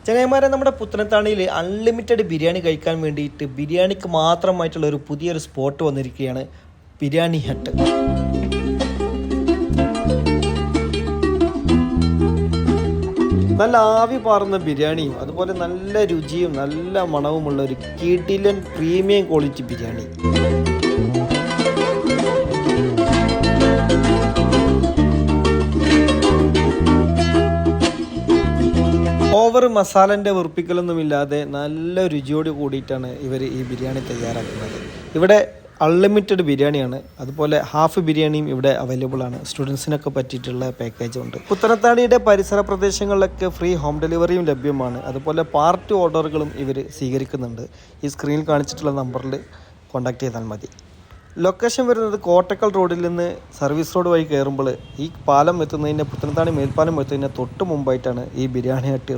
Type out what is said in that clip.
ചങ്ങായിമാരെ, നമ്മുടെ പുത്തനത്താണിയിൽ അൺലിമിറ്റഡ് ബിരിയാണി കഴിക്കാൻ വേണ്ടിയിട്ട് ബിരിയാണിക്ക് മാത്രമായിട്ടുള്ള ഒരു പുതിയൊരു സ്പോട്ട് വന്നിരിക്കുകയാണ്. ബിരിയാണി ഹട്ട്. നല്ല ആവി പാറുന്ന ബിരിയാണിയും അതുപോലെ നല്ല രുചിയും നല്ല മണവുമുള്ള ഒരു കിടിലൻ പ്രീമിയം ക്വാളിറ്റി ബിരിയാണി. ഓവർ മസാലൻ്റെ വെറുപ്പിക്കലൊന്നുമില്ലാതെ നല്ല രുചിയോട് കൂടിയിട്ടാണ് ഇവർ ഈ ബിരിയാണി തയ്യാറാക്കുന്നത്. ഇവിടെ അൺലിമിറ്റഡ് ബിരിയാണിയാണ്, അതുപോലെ ഹാഫ് ബിരിയാണിയും ഇവിടെ അവൈലബിൾ ആണ്. സ്റ്റുഡൻസിനൊക്കെ പറ്റിയിട്ടുള്ള പാക്കേജും ഉണ്ട്. പുത്തനത്താണിയുടെ പരിസര പ്രദേശങ്ങളിലൊക്കെ ഫ്രീ ഹോം ഡെലിവറിയും ലഭ്യമാണ്. അതുപോലെ പാർട്ടി ഓർഡറുകളും ഇവർ സ്വീകരിക്കുന്നുണ്ട്. ഈ സ്ക്രീനിൽ കാണിച്ചിട്ടുള്ള നമ്പറിൽ കോൺടാക്ട് ചെയ്താൽ മതി. ലൊക്കേഷൻ വരുന്നത് കോട്ടക്കൽ റോഡിൽ നിന്ന് സർവീസ് റോഡ് വഴി കയറുമ്പോൾ ഈ പാലം എത്തുന്നതിൻ്റെ പുത്തനത്താണി മേൽപ്പാലം എത്തുന്നതിൻ്റെ തൊട്ട് മുമ്പായിട്ടാണ് ഈ ബിരിയാണി ഹട്ട് ഉള്ളത്.